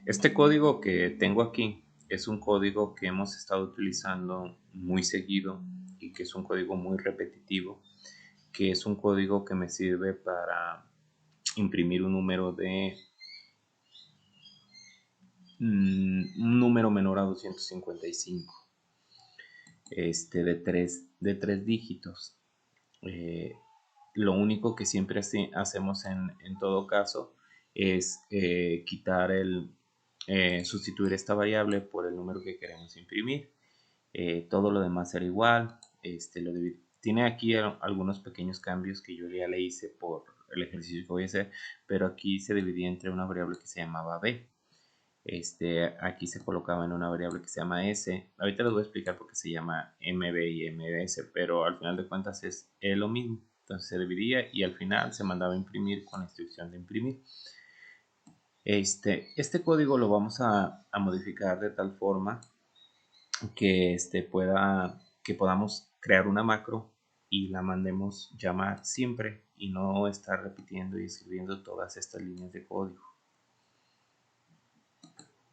Este código que tengo aquí es un código que hemos estado utilizando muy seguido y que es un código muy repetitivo, que es un código que me sirve para imprimir un número menor a 255, de tres dígitos. Eh, lo único que siempre hacemos en todo caso es sustituir esta variable por el número que queremos imprimir. Todo lo demás será igual. Tiene aquí algunos pequeños cambios que yo ya le hice por el ejercicio que voy a hacer, pero aquí se dividía entre una variable que se llamaba b. Aquí se colocaba en una variable que se llama s. Ahorita les voy a explicar por qué se llama mb y mbs, pero al final de cuentas es lo mismo. Entonces se dividía y al final se mandaba a imprimir con la instrucción de imprimir. Este código lo vamos a modificar de tal forma que podamos crear una macro y la mandemos llamar siempre y no estar repitiendo y escribiendo todas estas líneas de código.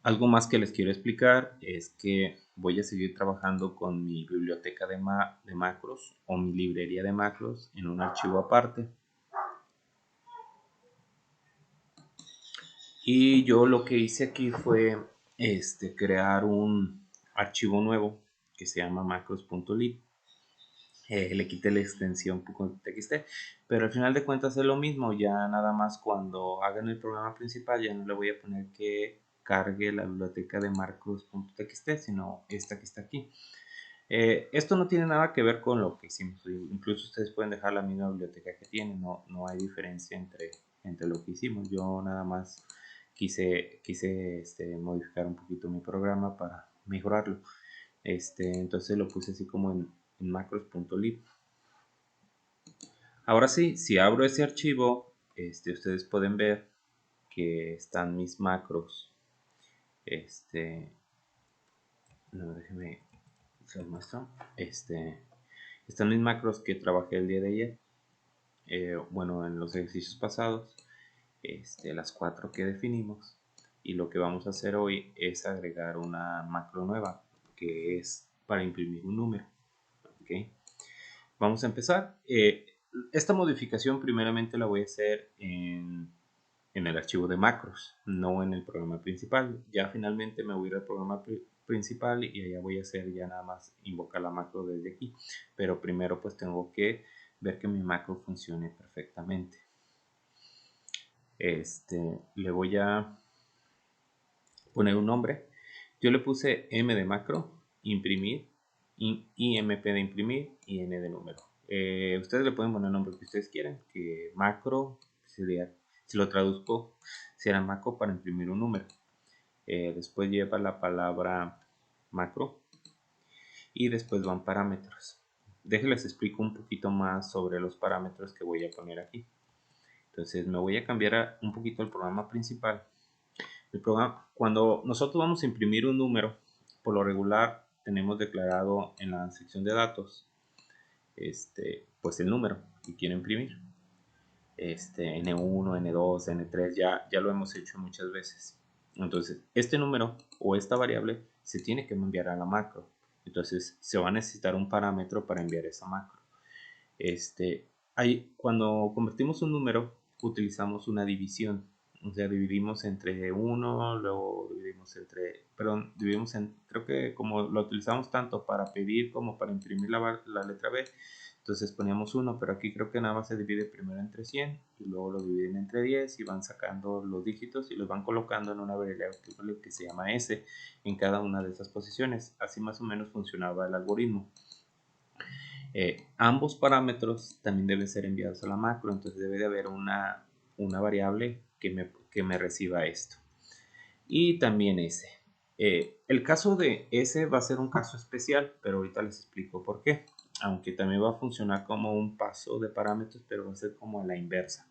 Algo más que les quiero explicar es que voy a seguir trabajando con mi biblioteca de macros o mi librería de macros en un archivo aparte. Y yo lo que hice aquí fue crear un archivo nuevo que se llama macros.lib. Le quité la extensión .txt, pero al final de cuentas es lo mismo. Ya nada más cuando hagan el programa principal ya no le voy a poner que cargue la biblioteca de macros.txt, sino esta que está aquí. Esto no tiene nada que ver con lo que hicimos. Incluso ustedes pueden dejar la misma biblioteca que tienen. No hay diferencia entre lo que hicimos. Yo nada más quise modificar un poquito mi programa para mejorarlo. Entonces lo puse así como en macros.lib. Ahora sí, si abro ese archivo, ustedes pueden ver que están mis macros. No, déjenme, se los muestro. Están mis macros que trabajé el día de ayer. Bueno, en los ejercicios pasados, las 4 que definimos. Y lo que vamos a hacer hoy es agregar una macro nueva, que es para imprimir un número. ¿Okay? Vamos a empezar. Esta modificación primeramente la voy a hacer en el archivo de macros, no en el programa principal. Ya finalmente me voy a ir al programa principal y allá voy a hacer ya nada más invocar la macro desde aquí. Pero primero pues tengo que ver que mi macro funcione perfectamente. Le voy a poner un nombre. Yo le puse M de macro, imprimir, IMP de imprimir y N de número. Ustedes le pueden poner el nombre que ustedes quieran, que macro sería, si lo traduzco, será macro para imprimir un número. Después lleva la palabra macro y después van parámetros. Déjenles explico un poquito más sobre los parámetros que voy a poner aquí. Entonces me voy a cambiar un poquito el programa principal. El programa, cuando nosotros vamos a imprimir un número, por lo regular tenemos declarado en la sección de datos pues el número que quiero imprimir. N1, N2, N3, ya lo hemos hecho muchas veces. Entonces, este número o esta variable se tiene que enviar a la macro. Entonces, se va a necesitar un parámetro para enviar esa macro. Cuando convertimos un número, utilizamos una división. O sea, dividimos entre 1, luego creo que como lo utilizamos tanto para pedir como para imprimir la letra B, entonces poníamos 1, pero aquí creo que nada más se divide primero entre 100 y luego lo dividen entre 10 y van sacando los dígitos y los van colocando en una variable que se llama S en cada una de esas posiciones. Así más o menos funcionaba el algoritmo. Ambos parámetros también deben ser enviados a la macro, entonces debe de haber una variable que me reciba esto. Y también S. El caso de S va a ser un caso especial, pero ahorita les explico por qué. Aunque también va a funcionar como un paso de parámetros, pero va a ser como a la inversa.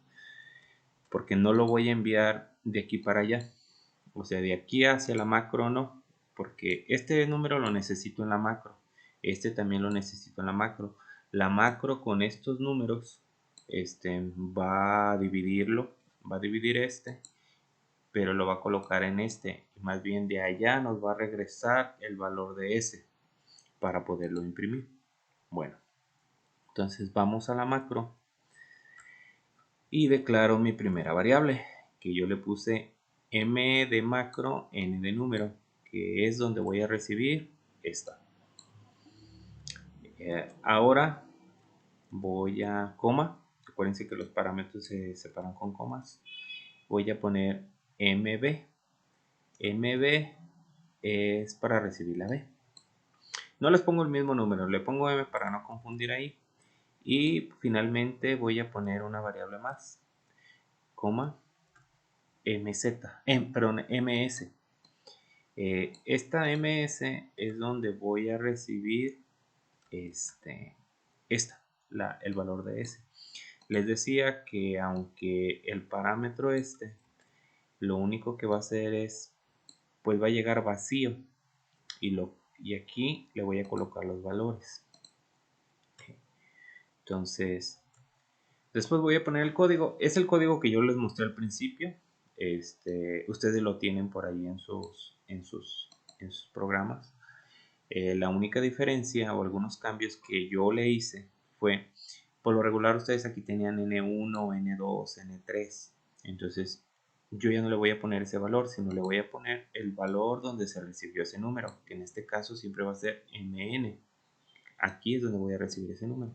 Porque no lo voy a enviar de aquí para allá. O sea, de aquí hacia la macro no. Porque este número lo necesito en la macro. Este también lo necesito en la macro. La macro con estos números va a dividirlo. Va a dividir pero lo va a colocar en este. Y más bien de allá nos va a regresar el valor de ese para poderlo imprimir. Bueno, entonces vamos a la macro y declaro mi primera variable, que yo le puse m de macro, n de número, que es donde voy a recibir esta. Ahora voy a coma. Acuérdense que los parámetros se separan con comas. Voy a poner mb. mb es para recibir la b. No les pongo el mismo número, le pongo m para no confundir ahí. Y finalmente voy a poner una variable más, coma, mz, perdón, ms. Esta ms es donde voy a recibir el valor de s. Les decía que aunque el parámetro lo único que va a hacer es, pues va a llegar vacío y aquí le voy a colocar los valores. Entonces, después voy a poner el código. Es el código que yo les mostré al principio. Ustedes lo tienen por ahí en sus programas. La única diferencia o algunos cambios que yo le hice fue, por lo regular ustedes aquí tenían N1, N2, N3. Entonces yo ya no le voy a poner ese valor, sino le voy a poner el valor donde se recibió ese número, que en este caso siempre va a ser MN. Aquí es donde voy a recibir ese número.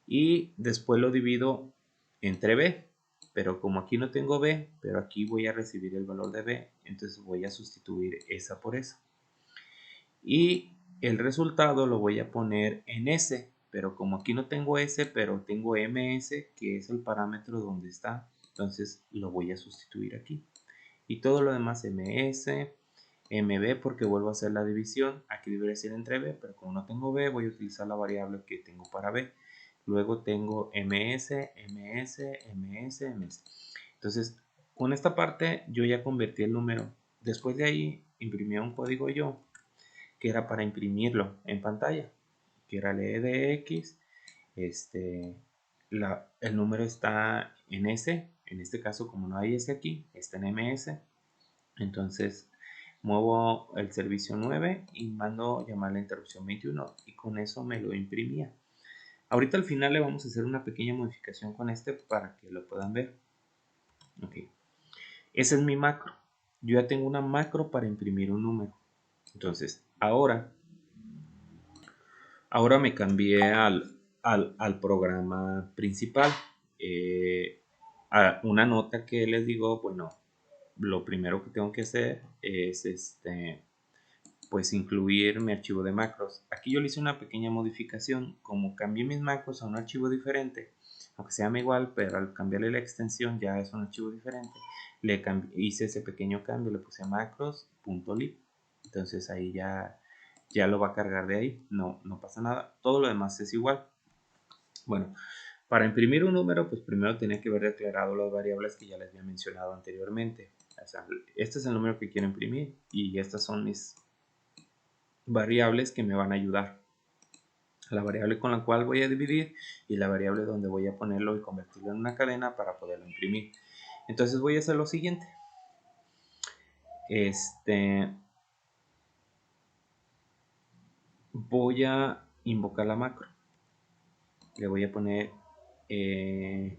Y después lo divido entre B, pero como aquí no tengo B, pero aquí voy a recibir el valor de B, entonces voy a sustituir esa por esa. Y el resultado lo voy a poner en S, pero como aquí no tengo S, pero tengo MS, que es el parámetro donde está, entonces lo voy a sustituir aquí. Y todo lo demás MS, MB, porque vuelvo a hacer la división, aquí debería ser entre B, pero como no tengo B, voy a utilizar la variable que tengo para B. Luego tengo MS, MS, MS, MS. Entonces, con esta parte yo ya convertí el número. Después de ahí, imprimí un código yo, que era para imprimirlo en pantalla, que era el EDX. El número está en S, en este caso como no hay S aquí, está en MS. Entonces muevo el servicio 9 y mando llamar la interrupción 21 y con eso me lo imprimía. Ahorita al final le vamos a hacer una pequeña modificación con para que lo puedan ver. Ok, esa es mi macro. Yo ya tengo una macro para imprimir un número. Entonces ahora me cambié al programa principal. A una nota que les digo, bueno, lo primero que tengo que hacer es pues incluir mi archivo de macros. Aquí yo le hice una pequeña modificación, como cambié mis macros a un archivo diferente, aunque se llama igual, pero al cambiarle la extensión ya es un archivo diferente, hice ese pequeño cambio, le puse macros.lib. Entonces ahí ya lo va a cargar de ahí, no pasa nada, todo lo demás es igual. Bueno, para imprimir un número, pues primero tenía que haber declarado las variables que ya les había mencionado anteriormente. O sea, este es el número que quiero imprimir y estas son mis variables que me van a ayudar. La variable con la cual voy a dividir y la variable donde voy a ponerlo y convertirlo en una cadena para poderlo imprimir. Entonces voy a hacer lo siguiente. Voy a invocar la macro. Le voy a poner m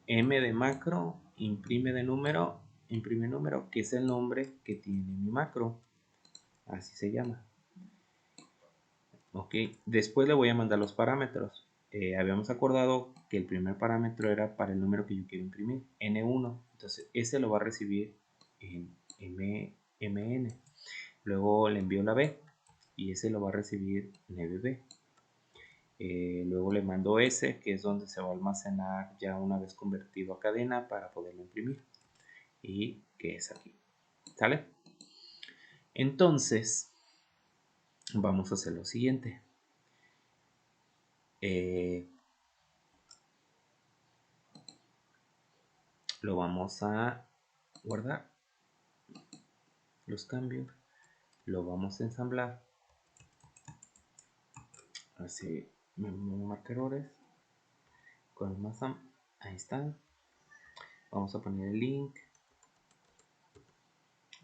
de macro, imprime número, que es el nombre que tiene mi macro. Así se llama. Ok, después le voy a mandar los parámetros. Habíamos acordado que el primer parámetro era para el número que yo quiero imprimir, N1. Entonces, ese lo va a recibir en MN. Luego le envío la B y ese lo va a recibir en MB. Luego le mando S, que es donde se va a almacenar ya una vez convertido a cadena para poderlo imprimir. Y que es aquí. ¿Sale? Entonces, vamos a hacer lo siguiente. Lo vamos a guardar. Los cambios. Lo vamos a ensamblar. Así me marca errores. Con el más ahí está. Vamos a poner el link.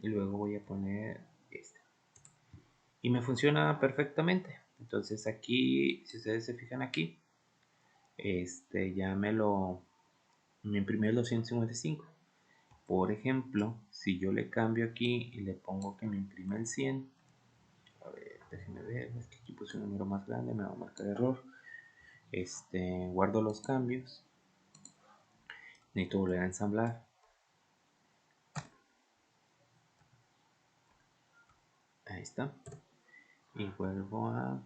y luego voy a poner este y me funciona perfectamente. Entonces aquí, si ustedes se fijan aquí, ya me imprimió el 255. Por ejemplo, si yo le cambio aquí y le pongo que me imprime el 100, a ver, déjenme ver, es que aquí puse un número más grande, me va a marcar error. Guardo los cambios, necesito volver a ensamblar. Ahí está. Y vuelvo a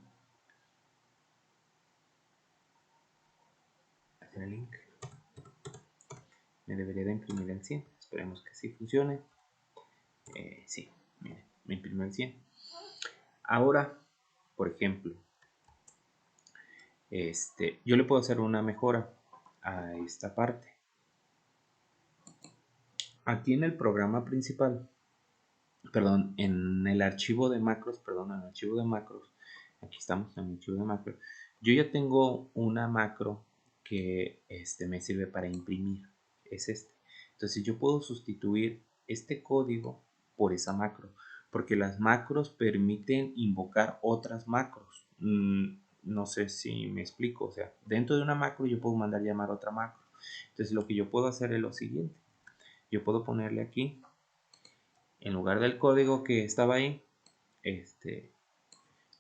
hacer el link. Me debería de imprimir el 100. Esperemos que sí funcione. Sí, miren, me imprimió el 100. Ahora, por ejemplo, yo le puedo hacer una mejora a esta parte. Aquí en el programa principal, perdón, en el archivo de macros, aquí estamos en el archivo de macros. Yo ya tengo una macro que me sirve para imprimir, es este. Entonces yo puedo sustituir este código por esa macro, porque las macros permiten invocar otras macros. No sé si me explico, o sea, dentro de una macro yo puedo mandar llamar a otra macro. Entonces lo que yo puedo hacer es lo siguiente. Yo puedo ponerle aquí, en lugar del código que estaba ahí,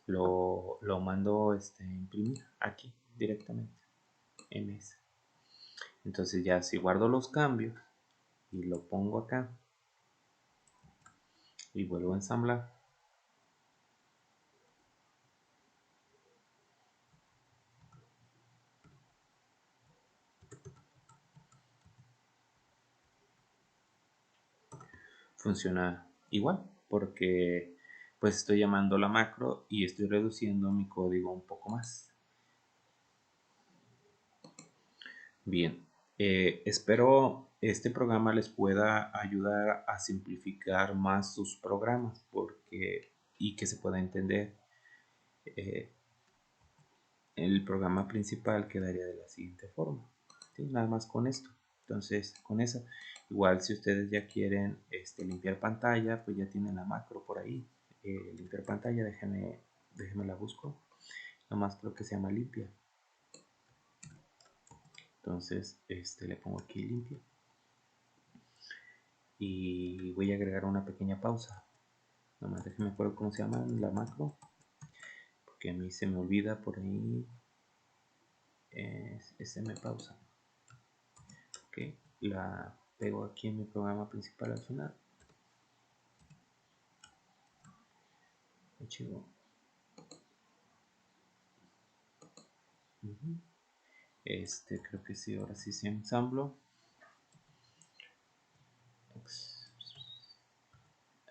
lo mando imprimir aquí directamente, ms. Entonces ya si guardo los cambios y lo pongo acá y vuelvo a ensamblar, funciona igual, porque pues estoy llamando la macro y estoy reduciendo mi código un poco más. Bien, espero este programa les pueda ayudar a simplificar más sus programas y que se pueda entender. El programa principal quedaría de la siguiente forma, ¿sí? Nada más con esto. Entonces, con eso, igual si ustedes ya quieren limpiar pantalla, pues ya tienen la macro por ahí. Limpiar pantalla, déjenme la busco. Nomás creo que se llama limpia. Entonces, le pongo aquí limpia. Y voy a agregar una pequeña pausa. Nomás déjenme acuerdo cómo se llama la macro. Porque a mí se me olvida por ahí. Es SM pausa. Ok, la pego aquí en mi programa principal al final. Archivo. Creo que sí, ahora sí se ensamblo.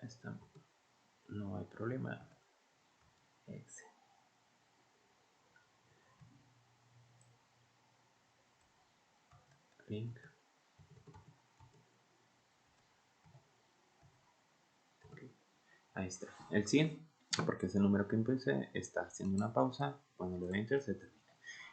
Esta no hay problema. Link. Okay. Ahí está. El 100, porque es el número que empecé, está haciendo una pausa. Cuando le doy enter se termina.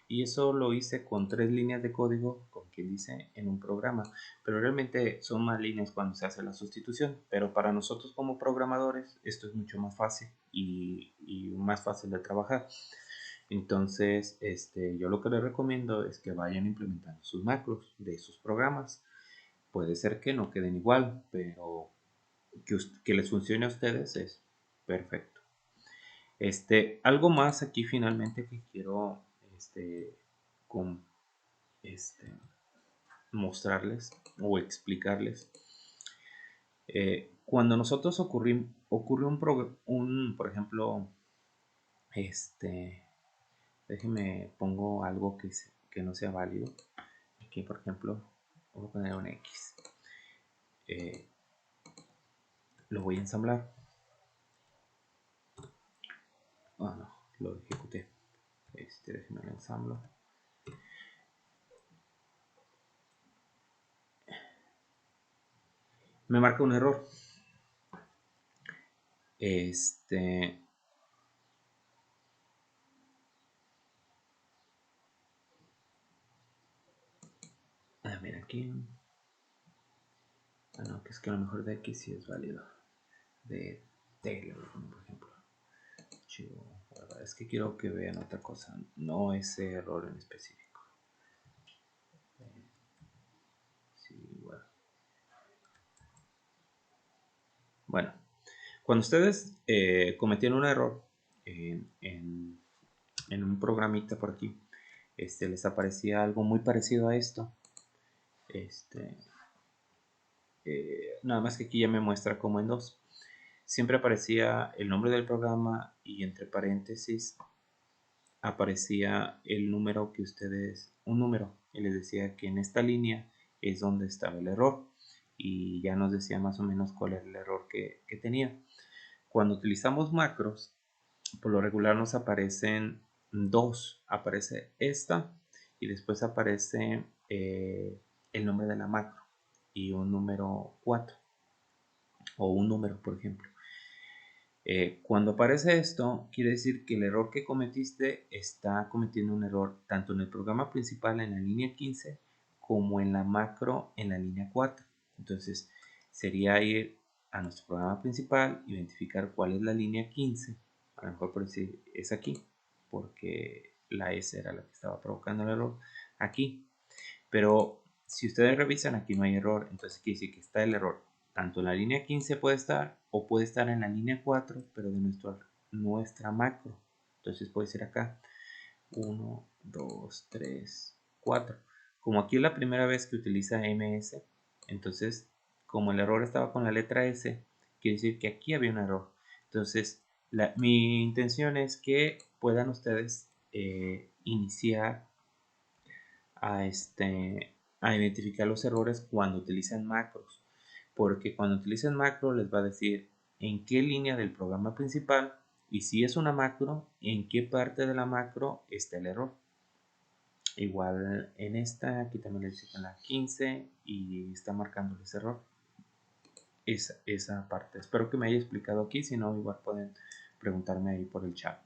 Y eso lo hice con 3 líneas de código, con quien dice, en un programa. Pero realmente son más líneas cuando se hace la sustitución. Pero para nosotros como programadores esto es mucho más fácil y más fácil de trabajar. Entonces, yo lo que les recomiendo es que vayan implementando sus macros de sus programas. Puede ser que no queden igual, pero que les funcione a ustedes es perfecto. Algo más aquí finalmente que quiero con, mostrarles o explicarles. Cuando nosotros ocurre por ejemplo, déjenme pongo algo que no sea válido. Aquí, por ejemplo, voy a poner un X. Lo voy a ensamblar. No, lo ejecuté. Déjenme lo ensamblo. Me marca un error. Mira aquí. No, que es que a lo mejor de X sí es válido. de Telegram, por ejemplo. Es que quiero que vean otra cosa, no ese error en específico. Sí, bueno, cuando ustedes cometieron un error en un programita por aquí, les aparecía algo muy parecido a esto. Nada más que aquí ya me muestra como en dos. Siempre aparecía el nombre del programa y entre paréntesis aparecía el número que ustedes, un número, y les decía que en esta línea es donde estaba el error y ya nos decía más o menos cuál era el error que tenía. Cuando utilizamos macros, por lo regular nos aparecen dos, aparece esta y después aparece el nombre de la macro y un número 4 o un número, por ejemplo. Cuando aparece esto, quiere decir que el error que cometiste está cometiendo un error tanto en el programa principal en la línea 15 como en la macro en la línea 4. Entonces, sería ir a nuestro programa principal, identificar cuál es la línea 15. A lo mejor por decir es aquí, porque la S era la que estaba provocando el error aquí. Pero si ustedes revisan, aquí no hay error. Entonces quiere decir que está el error. Tanto en la línea 15 puede estar o puede estar en la línea 4, pero de nuestra macro. Entonces puede ser acá 1, 2, 3, 4. Como aquí es la primera vez que utiliza MS, entonces como el error estaba con la letra S, quiere decir que aquí había un error. Entonces mi intención es que puedan ustedes iniciar a identificar los errores cuando utilizan macros, porque cuando utilicen macro les va a decir en qué línea del programa principal y si es una macro, en qué parte de la macro está el error. Igual en esta, aquí también le dice en la 15 y está marcando ese error. Esa parte. Espero que me haya explicado aquí, si no igual pueden preguntarme ahí por el chat.